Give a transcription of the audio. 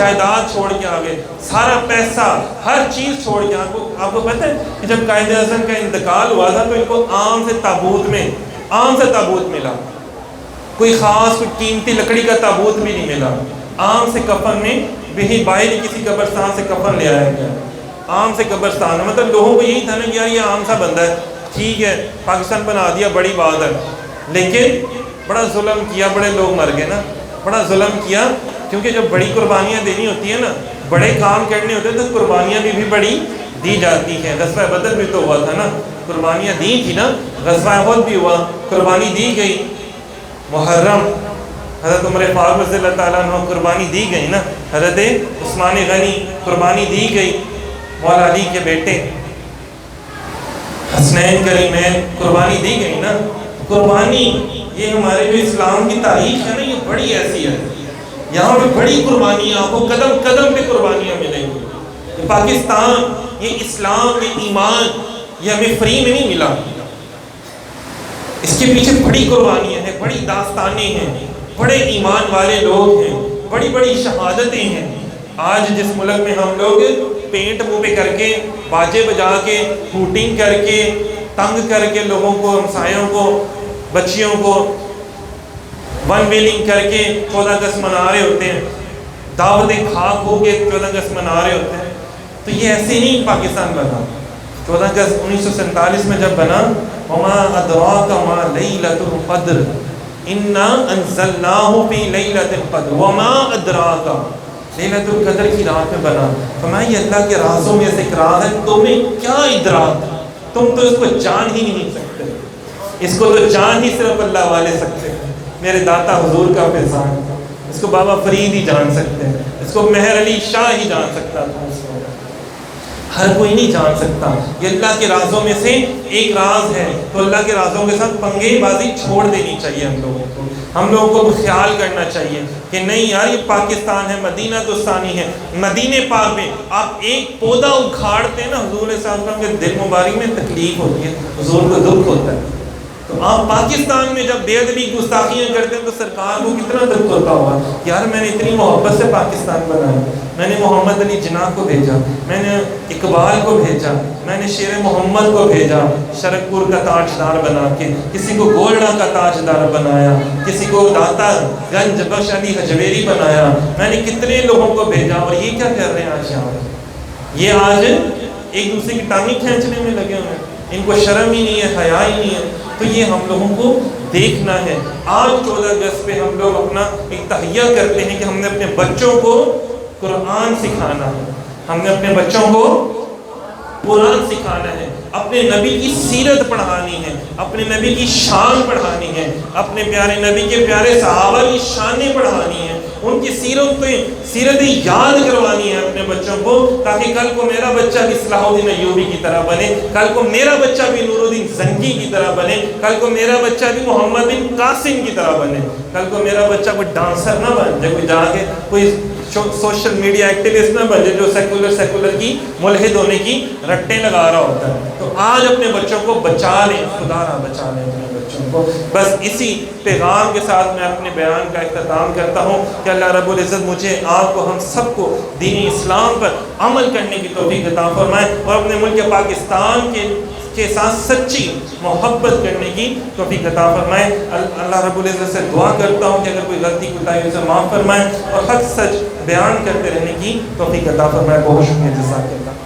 جائیداد چھوڑ کے آ گئے، سارا پیسہ، ہر چیز چھوڑ کے آپ کو پتہ ہے کہ جب قائد اعظم کا انتقال ہوا تھا تو ان کو عام سے تابوت ملا، کوئی خاص کوئی قیمتی لکڑی کا تابوت بھی نہیں ملا، عام سے کفن میں بھی باہر کسی قبرستان سے کفن لے آیا گیا، عام سے قبرستان، مطلب لوگوں کو یہی تھا نا کہ یار یہ عام سا بندہ ہے، ٹھیک ہے پاکستان بنا دیا بڑی بات ہے، لیکن بڑا ظلم کیا، بڑے لوگ مر گئے نا، بڑا ظلم کیا، کیونکہ جب بڑی قربانیاں دینی ہوتی ہیں نا، بڑے کام کرنے ہوتے ہیں تو قربانیاں بھی بڑی دی جاتی ہیں۔ غزوہ بدر بھی تو ہوا تھا نا، قربانیاں دی تھی نا، غزوہ احد بھی ہوا، قربانی دی گئی، محرم حضرت عمر فاروق رضی اللہ تعالیٰ عنہ قربانی دی گئی نا، حضرت عثمان غنی قربانی دی گئی، مولا علی کے بیٹے حسنین کریمین قربانی دی گئی نا۔ قربانی یہ ہمارے جو اسلام کی تاریخ ہے نا، یہ بڑی ایسی ہے، یہاں پہ بڑی قربانیاں، آپ کو قدم قدم پہ قربانیاں ملیں گی۔ یہ پاکستان، یہ اسلام، یہ ایمان، یہ ہمیں فری میں نہیں ملا، اس کے پیچھے بڑی قربانیاں ہیں، بڑی داستانیں ہیں، بڑے ایمان والے لوگ ہیں، بڑی بڑی شہادتیں ہیں۔ آج جس ملک میں ہم لوگ پینٹ منہ پہ کر کے، باجے بجا کے، ہوٹنگ کر کے، تنگ کر کے لوگوں کو، ہمسایوں کو، بچیوں کو ون ویلنگ کر کے 14 اگست منا رہے ہوتے ہیں، دعوتیں کھا کھو کے 14 اگست منا رہے ہوتے ہیں، تو یہ ایسے نہیں پاکستان بنا۔ 14 اگست 1947 میں جب بنا، وما ادراک ما لیلۃ القدر انا انزلناہ فی لیلۃ القدر وما ادراک، لیلۃ القدر کی رات میں بنا۔ فرمایا یہ اللہ کے رازوں میں سے ایک راز ہے، تمہیں کیا ادراک، تم تو اس کو جان ہی نہیں سکتے، اس کو تو جان ہی صرف اللہ والے سکتے ہیں، میرے داتا حضور کا فیضان، اس کو بابا فرید ہی جان سکتے ہیں، اس کو مہر علی شاہ ہی جان سکتا تھا، اس کو ہر کوئی نہیں جان سکتا۔ یہ اللہ کے رازوں میں سے ایک راز ہے، تو اللہ کے رازوں کے ساتھ پنگے بازی چھوڑ دینی چاہیے ہم لوگوں کو، ہم لوگوں کو خیال کرنا چاہیے کہ نہیں یار یہ پاکستان ہے، مدینہ تو ثانی ہے، مدینہ پاک میں آپ ایک پودا اکھاڑتے ہیں نا، حضور صلی اللہ علیہ وسلم کے دل مبارک میں تکلیف ہوتی ہے، حضور کو دکھ ہوتا ہے، تو آپ پاکستان میں جب بے ادبی گستاخیاں کرتے ہیں تو سرکار کو کتنا دکھ ہوتا ہوگا، یار میں نے اتنی محبت سے پاکستان بنایا، میں نے محمد علی جناح کو بھیجا، میں نے اقبال کو بھیجا، میں نے شیر محمد کو بھیجا شرک پور کا تاجدار بنا کے، کسی کو گولڈا کا تاجدار بنایا، کسی کو داتا گنج بخش علی حجویری بنایا، میں نے کتنے لوگوں کو بھیجا، اور یہ کیا کر رہے ہیں آج یہاں، یہ آج ایک دوسرے کی ٹانگیں کھینچنے میں لگے ہوئے ہیں، ان کو شرم ہی نہیں ہے، حیا ہی نہیں ہے۔ تو یہ ہم لوگوں کو دیکھنا ہے۔ آج 14 اگست پہ ہم لوگ اپنا ایک تہیہ کرتے ہیں کہ ہم نے اپنے بچوں کو قرآن سکھانا ہے، ہم نے اپنے بچوں کو قرآن سکھانا ہے، اپنے نبی کی سیرت پڑھانی ہے، اپنے نبی کی شان پڑھانی ہے، اپنے پیارے نبی کے پیارے صحابہ کی شانیں پڑھانی ہیں، ان کی سیرتیں یاد کروانی ہے اپنے بچوں کو، تاکہ کل کو میرا بچہ بھی صلاح الدین ایوبی کی طرح بنے، کل کو میرا بچہ بھی نور الدین زنگی کی طرح بنے، کل کو میرا بچہ بھی محمد بن قاسم کی طرح بنے، کل کو میرا بچہ کوئی ڈانسر نہ بن جائے، کوئی جا کے کوئی سوشل میڈیا ایکٹیوسٹ نہ بن جائے جو سیکولر کی ملحد ہونے کی رٹیں لگا رہا ہوتا ہے۔ تو آج اپنے بچوں کو بچا لیں، خدا را بچا لیں اپنے بچوں کو۔ بس اسی پیغام کے ساتھ میں اپنے بیان کا اختتام کرتا ہوں کہ اللہ رب العزت مجھے، آپ کو، ہم سب کو دین اسلام پر عمل کرنے کی توفیق عطا فرمائے، اور اپنے ملک پاکستان کے ساتھ سچی محبت کرنے کی توفیق عطا فرمائے۔ اللہ رب العزت سے دعا کرتا ہوں کہ اگر کوئی غلطی کوتاہی اسے معاف فرمائے، اور حق سچ بیان کرتے رہنے کی توفیق عطا فرمائے۔ بہت شکریہ، جزاک اللہ۔